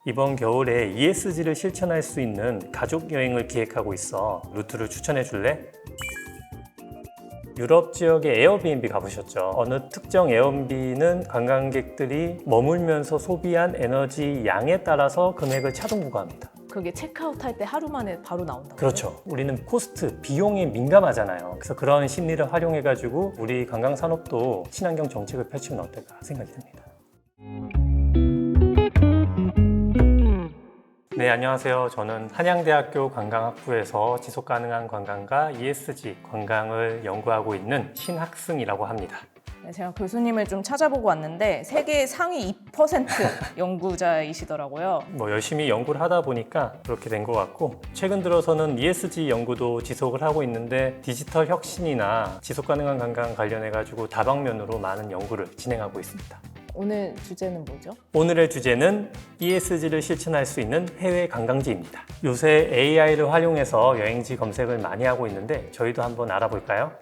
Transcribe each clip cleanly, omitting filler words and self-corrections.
이번 겨울에 ESG를 실천할 수 있는 가족 여행을 기획하고 있어. 루트를 추천해 줄래? 유럽 지역의 에어비앤비 가보셨죠? 어느 특정 에어비앤비는 관광객들이 머물면서 소비한 에너지 양에 따라서 금액을 자동 부과합니다. 그게 체크아웃 할 때 하루 만에 바로 나온다고요? 그렇죠. 우리는 코스트, 비용에 민감하잖아요. 그래서 그런 심리를 활용해가지고 우리 관광산업도 친환경 정책을 펼치면 어떨까 생각이 듭니다. 네, 안녕하세요. 저는 한양대학교 관광학부에서 지속가능한 관광과 ESG, 관광을 연구하고 있는 신학승이라고 합니다. 네, 제가 교수님을 좀 찾아보고 왔는데 세계 상위 2% 연구자이시더라고요. 열심히 연구를 하다 보니까 그렇게 된 것 같고, 최근 들어서는 ESG 연구도 지속을 하고 있는데 디지털 혁신이나 지속가능한 관광 관련해가지고 다방면으로 많은 연구를 진행하고 있습니다. 오늘 주제는 뭐죠? 오늘의 주제는 ESG를 실천할 수 있는 해외 관광지입니다. 요새 AI를 활용해서 여행지 검색을 많이 하고 있는데 저희도 한번 알아볼까요?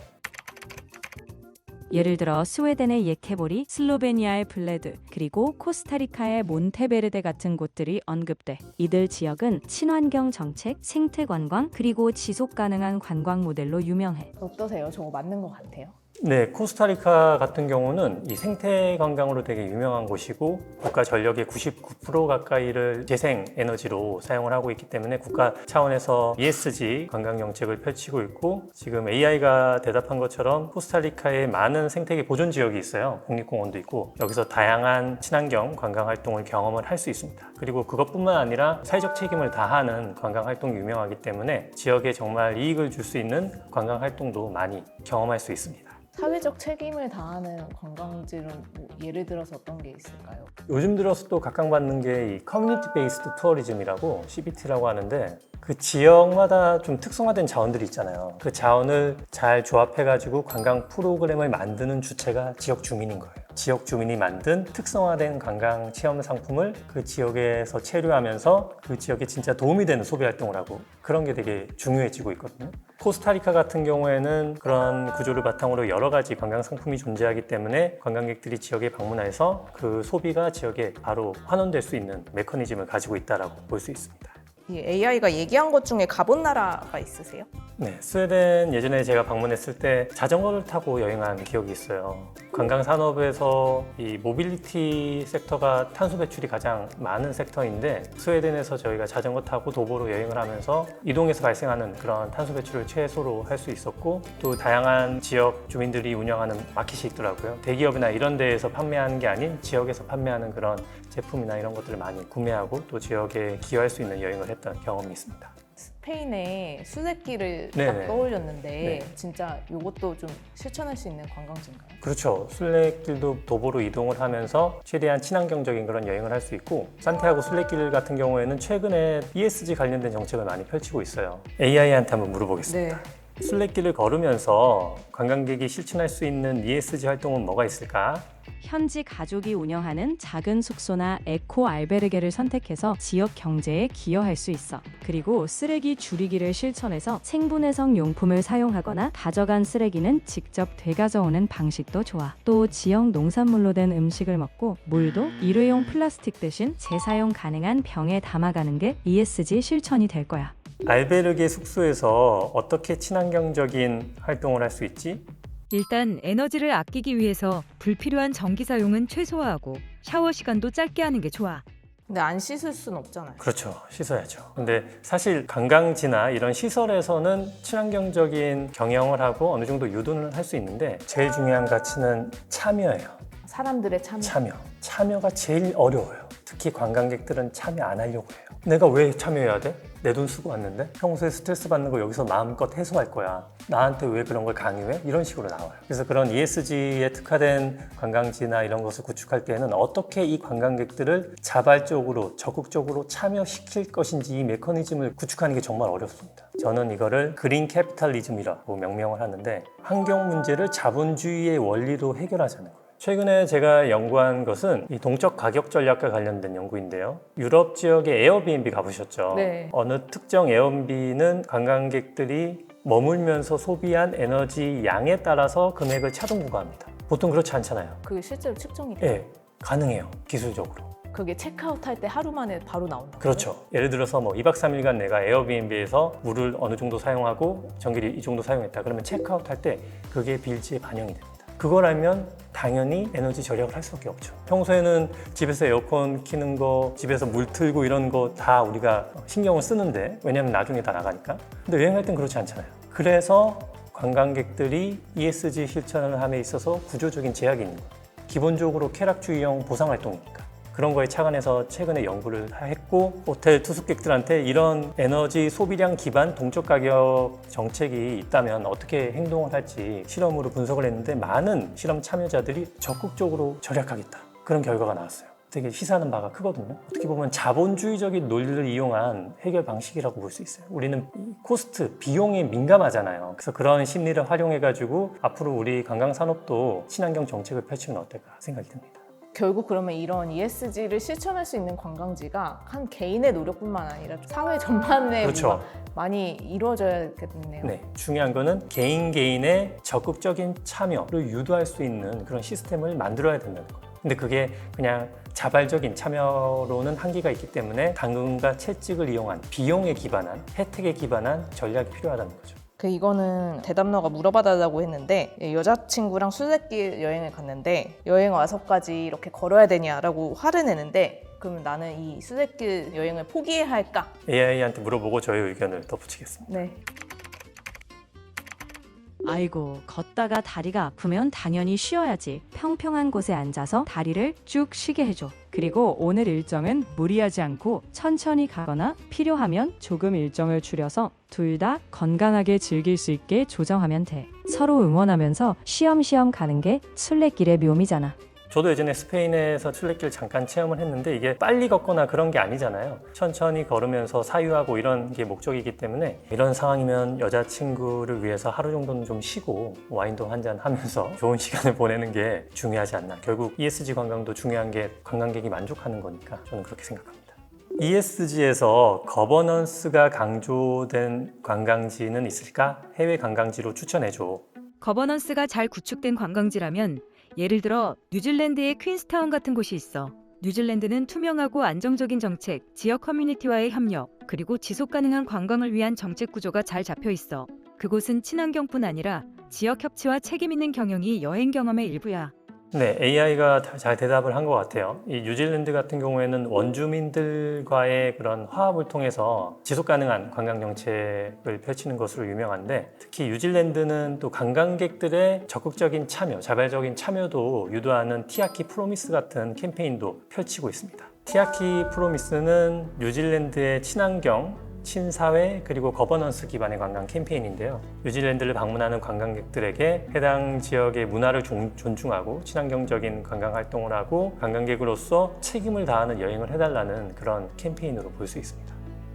예를 들어 스웨덴의 예케보리, 슬로베니아의 블레드, 그리고 코스타리카의 몬테베르데 같은 곳들이 언급돼 이들 지역은 친환경 정책, 생태 관광, 그리고 지속 가능한 관광 모델로 유명해. 어떠세요? 저거 맞는 것 같아요? 네, 코스타리카 같은 경우는 이 생태 관광으로 되게 유명한 곳이고 국가 전력의 99% 가까이를 재생 에너지로 사용을 하고 있기 때문에 국가 차원에서 ESG 관광 정책을 펼치고 있고, 지금 AI가 대답한 것처럼 코스타리카에 많은 생태계 보존 지역이 있어요. 국립공원도 있고 여기서 다양한 친환경 관광 활동을 경험을 할 수 있습니다. 그리고 그것뿐만 아니라 사회적 책임을 다하는 관광 활동이 유명하기 때문에 지역에 정말 이익을 줄 수 있는 관광 활동도 많이 경험할 수 있습니다. 사회적 책임을 다하는 관광지는 뭐 예를 들어서 어떤 게 있을까요? 요즘 들어서 또 각광받는 게 이 커뮤니티 베이스드 투어리즘이라고 CBT라고 하는데, 그 지역마다 좀 특성화된 자원들이 있잖아요. 그 자원을 잘 조합해가지고 관광 프로그램을 만드는 주체가 지역 주민인 거예요. 지역 주민이 만든 특성화된 관광 체험 상품을 그 지역에서 체류하면서 그 지역에 진짜 도움이 되는 소비 활동을 하고, 그런 게 되게 중요해지고 있거든요. 코스타리카 같은 경우에는 그런 구조를 바탕으로 여러 가지 관광 상품이 존재하기 때문에 관광객들이 지역에 방문해서 그 소비가 지역에 바로 환원될 수 있는 메커니즘을 가지고 있다고 볼 수 있습니다. 이 AI가 얘기한 것 중에 가본 나라가 있으세요? 네, 스웨덴 예전에 제가 방문했을 때 자전거를 타고 여행한 기억이 있어요. 관광 산업에서 이 모빌리티 섹터가 탄소 배출이 가장 많은 섹터인데, 스웨덴에서 저희가 자전거 타고 도보로 여행을 하면서 이동에서 발생하는 그런 탄소 배출을 최소로 할 수 있었고, 또 다양한 지역 주민들이 운영하는 마켓이 있더라고요. 대기업이나 이런 데에서 판매하는 게 아닌 지역에서 판매하는 그런 제품이나 이런 것들을 많이 구매하고 또 지역에 기여할 수 있는 여행을 했던 경험이 있습니다. 스페인의 순례길을 네네. 딱 떠올렸는데 네. 진짜 이것도 좀 실천할 수 있는 관광지인가요? 그렇죠. 순례길도 도보로 이동을 하면서 최대한 친환경적인 그런 여행을 할 수 있고, 산티아고 순례길 같은 경우에는 최근에 ESG 관련된 정책을 많이 펼치고 있어요. AI한테 한번 물어보겠습니다. 네. 순례길을 걸으면서 관광객이 실천할 수 있는 ESG 활동은 뭐가 있을까? 현지 가족이 운영하는 작은 숙소나 에코 알베르게를 선택해서 지역 경제에 기여할 수 있어. 그리고 쓰레기 줄이기를 실천해서 생분해성 용품을 사용하거나 가져간 쓰레기는 직접 되가져오는 방식도 좋아. 또 지역 농산물로 된 음식을 먹고 물도 일회용 플라스틱 대신 재사용 가능한 병에 담아가는 게 ESG 실천이 될 거야. 알베르게 숙소에서 어떻게 친환경적인 활동을 할 수 있지? 일단 에너지를 아끼기 위해서 불필요한 전기 사용은 최소화하고 샤워 시간도 짧게 하는 게 좋아. 근데 안 씻을 수는 없잖아요. 그렇죠. 씻어야죠. 근데 사실 관광지나 이런 시설에서는 친환경적인 경영을 하고 어느 정도 유도는 할 수 있는데, 제일 중요한 가치는 참여예요. 사람들의 참여. 참여가 제일 어려워요. 특히 관광객들은 참여 안 하려고 해요. 내가 왜 참여해야 돼? 내 돈 쓰고 왔는데? 평소에 스트레스 받는 거 여기서 마음껏 해소할 거야. 나한테 왜 그런 걸 강요해? 이런 식으로 나와요. 그래서 그런 ESG에 특화된 관광지나 이런 것을 구축할 때는 어떻게 이 관광객들을 자발적으로 적극적으로 참여시킬 것인지 이 메커니즘을 구축하는 게 정말 어렵습니다. 저는 이거를 그린 캐피탈리즘이라고 명명을 하는데, 환경 문제를 자본주의의 원리로 해결하자는 거예요. 최근에 제가 연구한 것은 이 동적 가격 전략과 관련된 연구인데요. 유럽 지역의 에어비앤비 가보셨죠? 네. 어느 특정 에어비앤비는 관광객들이 머물면서 소비한 에너지 양에 따라서 금액을 자동 부과합니다. 보통 그렇지 않잖아요. 그게 실제로 측정이 돼요? 예, 가능해요. 기술적으로. 그게 체크아웃 할 때 하루 만에 바로 나온다. 그렇죠. 예를 들어서 뭐 2박 3일간 내가 에어비앤비에서 물을 어느 정도 사용하고 전기를 이 정도 사용했다. 그러면 체크아웃 할 때 그게 빌지에 반영이 됩니다. 그걸 알면 당연히 에너지 절약을 할 수밖에 없죠. 평소에는 집에서 에어컨 켜는 거, 집에서 물 틀고 이런 거 다 우리가 신경을 쓰는데, 왜냐면 나중에 다 나가니까. 근데 여행할 땐 그렇지 않잖아요. 그래서 관광객들이 ESG 실천을 함에 있어서 구조적인 제약이 있는 거예요. 기본적으로 쾌락주의형 보상활동이니까. 그런 거에 착안해서 최근에 연구를 했고, 호텔 투숙객들한테 이런 에너지 소비량 기반 동적 가격 정책이 있다면 어떻게 행동을 할지 실험으로 분석을 했는데, 많은 실험 참여자들이 적극적으로 절약하겠다, 그런 결과가 나왔어요. 되게 시사하는 바가 크거든요. 어떻게 보면 자본주의적인 논리를 이용한 해결 방식이라고 볼 수 있어요. 우리는 코스트, 비용에 민감하잖아요. 그래서 그런 심리를 활용해가지고 앞으로 우리 관광산업도 친환경 정책을 펼치면 어떨까 생각이 듭니다. 결국 그러면 이런 ESG를 실천할 수 있는 관광지가 한 개인의 노력뿐만 아니라 사회 전반에 그렇죠. 뭔가 많이 이루어져야겠네요. 네, 중요한 거는 개인의 적극적인 참여를 유도할 수 있는 그런 시스템을 만들어야 된다는 거예요. 근데 그게 그냥 자발적인 참여로는 한계가 있기 때문에 당근과 채찍을 이용한 비용에 기반한, 혜택에 기반한 전략이 필요하다는 거죠. 이거는 대담너가 물어봐달라고 했는데, 여자친구랑 수수께끼 여행을 갔는데 여행 와서까지 이렇게 걸어야 되냐라고 화를 내는데, 그러면 나는 이 수수께끼 여행을 포기해야 할까? AI한테 물어보고 저의 의견을 덧붙이겠습니다. 네. 아이고, 걷다가 다리가 아프면 당연히 쉬어야지. 평평한 곳에 앉아서 다리를 쭉 쉬게 해줘. 그리고 오늘 일정은 무리하지 않고 천천히 가거나 필요하면 조금 일정을 줄여서 둘 다 건강하게 즐길 수 있게 조정하면 돼. 서로 응원하면서 쉬엄쉬엄 가는 게 순례길의 묘미잖아. 저도 예전에 스페인에서 순례길 잠깐 체험을 했는데, 이게 빨리 걷거나 그런 게 아니잖아요. 천천히 걸으면서 사유하고 이런 게 목적이기 때문에, 이런 상황이면 여자친구를 위해서 하루 정도는 좀 쉬고 와인도 한잔 하면서 좋은 시간을 보내는 게 중요하지 않나. 결국 ESG 관광도 중요한 게 관광객이 만족하는 거니까 저는 그렇게 생각합니다. ESG에서 거버넌스가 강조된 관광지는 있을까? 해외 관광지로 추천해줘. 거버넌스가 잘 구축된 관광지라면 예를 들어 뉴질랜드의 퀸스타운 같은 곳이 있어. 뉴질랜드는 투명하고 안정적인 정책, 지역 커뮤니티와의 협력, 그리고 지속 가능한 관광을 위한 정책 구조가 잘 잡혀 있어. 그곳은 친환경뿐 아니라 지역 협치와 책임 있는 경영이 여행 경험의 일부야. 네, AI가 잘 대답을 한 것 같아요. 이 뉴질랜드 같은 경우에는 원주민들과의 그런 화합을 통해서 지속 가능한 관광 정책을 펼치는 것으로 유명한데, 특히 뉴질랜드는 또 관광객들의 적극적인 참여, 자발적인 참여도 유도하는 티아키 프로미스 같은 캠페인도 펼치고 있습니다. 티아키 프로미스는 뉴질랜드의 친환경, 친사회 그리고 거버넌스 기반의 관광 캠페인인데요. 뉴질랜드를 방문하는 관광객들에게 해당 지역의 문화를 존중하고 친환경적인 관광 활동을 하고 관광객으로서 책임을 다하는 여행을 해달라는 그런 캠페인으로 볼 수 있습니다.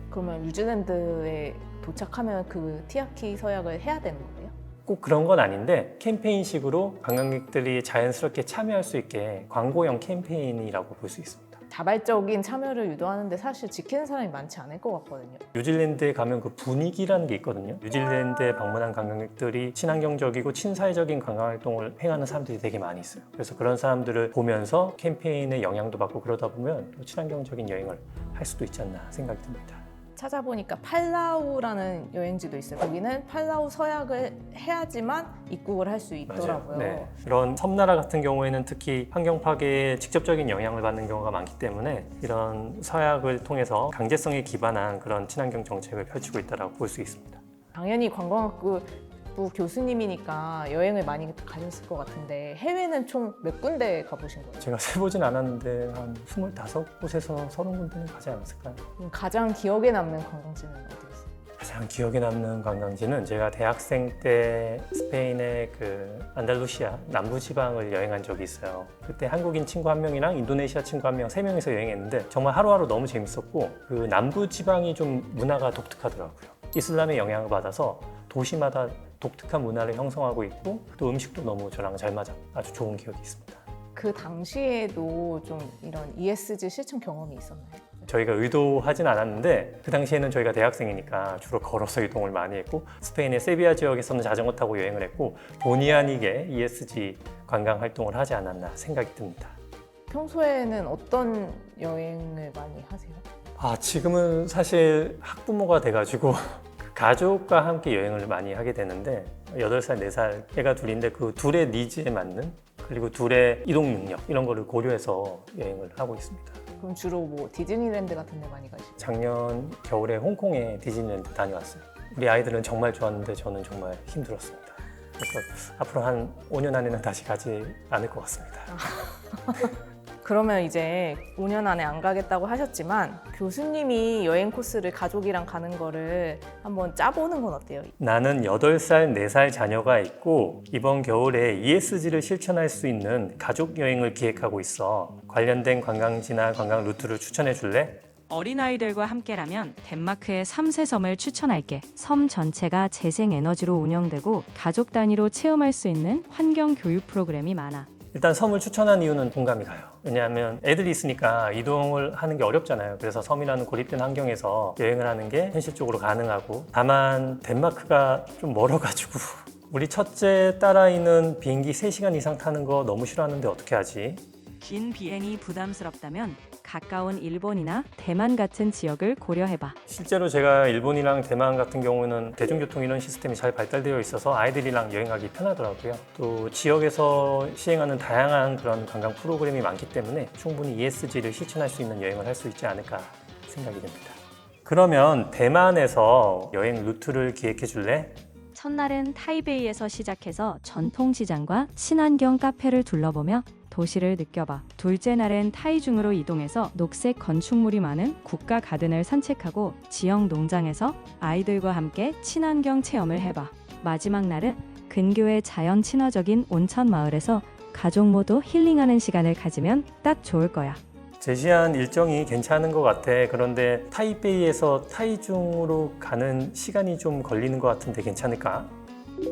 그러면 뉴질랜드에 도착하면 그 티아키 서약을 해야 되는 거예요? 꼭 그런 건 아닌데, 캠페인식으로 관광객들이 자연스럽게 참여할 수 있게 광고형 캠페인이라고 볼 수 있습니다. 자발적인 참여를 유도하는데 사실 지키는 사람이 많지 않을 것 같거든요. 뉴질랜드에 가면 그 분위기라는 게 있거든요. 뉴질랜드에 방문한 관광객들이 친환경적이고 친사회적인 관광활동을 행하는 사람들이 되게 많이 있어요. 그래서 그런 사람들을 보면서 캠페인의 영향도 받고 그러다 보면 또 친환경적인 여행을 할 수도 있지 않나 생각이 듭니다. 찾아보니까 팔라우라는 여행지도 있어요. 거기는 팔라우 서약을 해야지만 입국을 할 수 있더라고요. 네. 이런 섬나라 같은 경우에는 특히 환경 파괴에 직접적인 영향을 받는 경우가 많기 때문에 이런 서약을 통해서 강제성에 기반한 그런 친환경 정책을 펼치고 있다고 볼 수 있습니다. 당연히 관광학부 교수님이니까 여행을 많이 가셨을 것 같은데, 해외는 총 몇 군데 가보신 거예요? 제가 세보진 않았는데 한 25곳에서 30군데는 가지 않았을까요? 가장 기억에 남는 관광지는 어디였어요? 가장 기억에 남는 관광지는 제가 대학생 때 스페인의 그 안달루시아 남부지방을 여행한 적이 있어요. 그때 한국인 친구 한 명이랑 인도네시아 친구 한 명, 3명이서 여행했는데 정말 하루하루 너무 재밌었고, 그 남부지방이 좀 문화가 독특하더라고요. 이슬람의 영향을 받아서 도시마다 독특한 문화를 형성하고 있고, 또 음식도 너무 저랑 잘 맞아 아주 좋은 기억이 있습니다. 그 당시에도 좀 이런 ESG 실천 경험이 있었나요? 저희가 의도하진 않았는데, 그 당시에는 저희가 대학생이니까 주로 걸어서 이동을 많이 했고, 스페인의 세비야 지역에서는 자전거 타고 여행을 했고, 본의 아니게 ESG 관광 활동을 하지 않았나 생각이 듭니다. 평소에는 어떤 여행을 많이 하세요? 지금은 사실 학부모가 돼가지고 가족과 함께 여행을 많이 하게 되는데 8살, 4살 애가 둘인데 그 둘의 니즈에 맞는 그리고 둘의 이동 능력 이런 거를 고려해서 여행을 하고 있습니다. 그럼 주로 뭐 디즈니랜드 같은 데 많이 가시죠? 작년 겨울에 홍콩에 디즈니랜드 다녀왔어요. 우리 아이들은 정말 좋았는데 저는 정말 힘들었습니다. 그래서 앞으로 한 5년 안에는 다시 가지 않을 것 같습니다. 그러면 이제 5년 안에 안 가겠다고 하셨지만 교수님이 여행 코스를 가족이랑 가는 거를 한번 짜보는 건 어때요? 나는 8살, 4살 자녀가 있고 이번 겨울에 ESG를 실천할 수 있는 가족 여행을 기획하고 있어. 관련된 관광지나 관광 루트를 추천해 줄래? 어린아이들과 함께라면 덴마크의 3세 섬을 추천할게. 섬 전체가 재생 에너지로 운영되고 가족 단위로 체험할 수 있는 환경 교육 프로그램이 많아. 일단 섬을 추천한 이유는 공감이 가요. 왜냐하면 애들이 있으니까 이동을 하는 게 어렵잖아요. 그래서 섬이라는 고립된 환경에서 여행을 하는 게 현실적으로 가능하고, 다만 덴마크가 좀 멀어가지고 우리 첫째 딸아이는 비행기 3시간 이상 타는 거 너무 싫어하는데 어떻게 하지? 긴 비행이 부담스럽다면 가까운 일본이나 대만 같은 지역을 고려해봐. 실제로 제가 일본이랑 대만 같은 경우는 대중교통 이런 시스템이 잘 발달되어 있어서 아이들이랑 여행하기 편하더라고요. 또 지역에서 시행하는 다양한 그런 관광 프로그램이 많기 때문에 충분히 ESG를 실천할 수 있는 여행을 할 수 있지 않을까 생각이 듭니다. 그러면 대만에서 여행 루트를 기획해 줄래? 첫날은 타이베이에서 시작해서 전통시장과 친환경 카페를 둘러보며 도시를 느껴봐. 둘째 날엔 타이중으로 이동해서 녹색 건축물이 많은 국가 가든을 산책하고 지역 농장에서 아이들과 함께 친환경 체험을 해봐. 마지막 날은 근교의 자연 친화적인 온천 마을에서 가족 모두 힐링하는 시간을 가지면 딱 좋을 거야. 제시한 일정이 괜찮은 것 같아. 그런데 타이베이에서 타이중으로 가는 시간이 좀 걸리는 것 같은데 괜찮을까?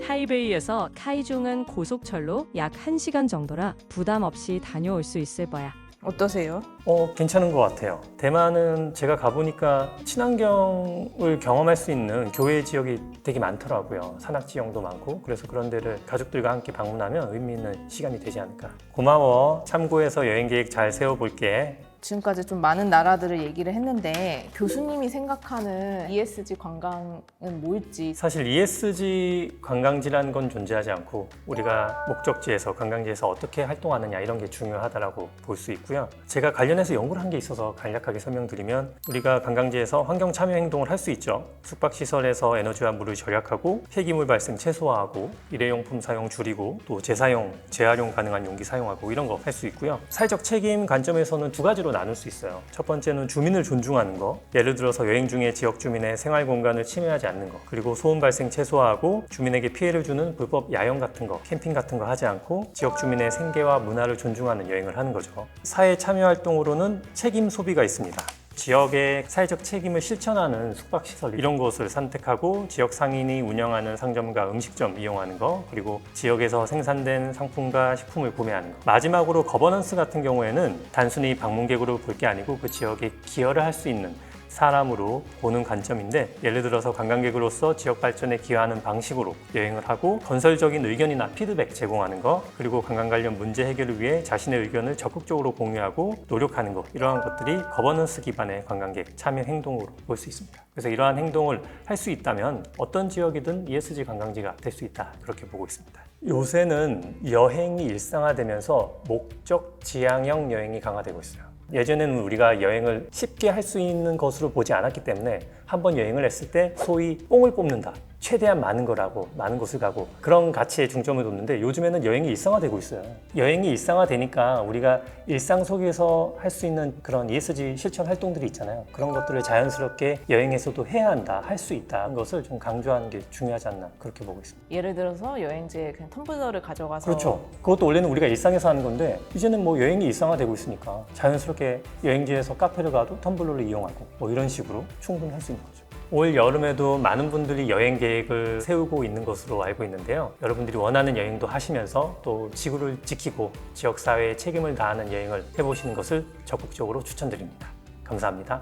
타이베이에서 타이중은 고속철로 약 1시간 정도라 부담 없이 다녀올 수 있을 거야. 어떠세요? 괜찮은 것 같아요. 대만은 제가 가보니까 친환경을 경험할 수 있는 교외 지역이 되게 많더라고요. 산악 지형도 많고. 그래서 그런 데를 가족들과 함께 방문하면 의미 있는 시간이 되지 않을까. 고마워. 참고해서 여행 계획 잘 세워볼게. 지금까지 좀 많은 나라들을 얘기를 했는데 교수님이 생각하는 ESG 관광은 뭘지. 사실 ESG 관광지라는 건 존재하지 않고 우리가 목적지에서 관광지에서 어떻게 활동하느냐 이런 게 중요하다고 볼 수 있고요. 제가 관련해서 연구를 한 게 있어서 간략하게 설명드리면 우리가 관광지에서 환경 참여 행동을 할 수 있죠. 숙박시설에서 에너지와 물을 절약하고 폐기물 발생 최소화하고 일회용품 사용 줄이고 또 재사용, 재활용 가능한 용기 사용하고 이런 거 할 수 있고요. 사회적 책임 관점에서는 두 가지로 나눌 수 있어요. 첫 번째는 주민을 존중하는 거. 예를 들어서 여행 중에 지역 주민의 생활 공간을 침해하지 않는 거. 그리고 소음 발생 최소화하고 주민에게 피해를 주는 불법 야영 같은 거, 캠핑 같은 거 하지 않고 지역 주민의 생계와 문화를 존중하는 여행을 하는 거죠. 사회 참여 활동으로는 책임 소비가 있습니다. 지역의 사회적 책임을 실천하는 숙박시설 이런 곳을 선택하고 지역 상인이 운영하는 상점과 음식점 이용하는 거, 그리고 지역에서 생산된 상품과 식품을 구매하는 거. 마지막으로 거버넌스 같은 경우에는 단순히 방문객으로 볼 게 아니고 그 지역에 기여를 할 수 있는 사람으로 보는 관점인데, 예를 들어서 관광객으로서 지역 발전에 기여하는 방식으로 여행을 하고 건설적인 의견이나 피드백 제공하는 거, 그리고 관광 관련 문제 해결을 위해 자신의 의견을 적극적으로 공유하고 노력하는 것, 이러한 것들이 거버넌스 기반의 관광객 참여 행동으로 볼 수 있습니다. 그래서 이러한 행동을 할 수 있다면 어떤 지역이든 ESG 관광지가 될 수 있다, 그렇게 보고 있습니다. 요새는 여행이 일상화되면서 목적 지향형 여행이 강화되고 있어요. 예전에는 우리가 여행을 쉽게 할 수 있는 것으로 보지 않았기 때문에 한번 여행을 했을 때 소위 뽕을 뽑는다, 최대한 많은 거라고, 많은 곳을 가고 그런 가치에 중점을 뒀는데 요즘에는 여행이 일상화되고 있어요. 여행이 일상화되니까 우리가 일상 속에서 할 수 있는 그런 ESG 실천 활동들이 있잖아요. 그런 것들을 자연스럽게 여행에서도 해야 한다, 할 수 있다 하는 것을 좀 강조하는 게 중요하지 않나, 그렇게 보고 있습니다. 예를 들어서 여행지에 그냥 텀블러를 가져가서. 그렇죠. 그것도 원래는 우리가 일상에서 하는 건데 이제는 뭐 여행이 일상화되고 있으니까 자연스럽게 여행지에서 카페를 가도 텀블러를 이용하고 뭐 이런 식으로 충분히 할 수 있는 거죠. 올 여름에도 많은 분들이 여행 계획을 세우고 있는 것으로 알고 있는데요. 여러분들이 원하는 여행도 하시면서 또 지구를 지키고 지역사회에 책임을 다하는 여행을 해보시는 것을 적극적으로 추천드립니다. 감사합니다.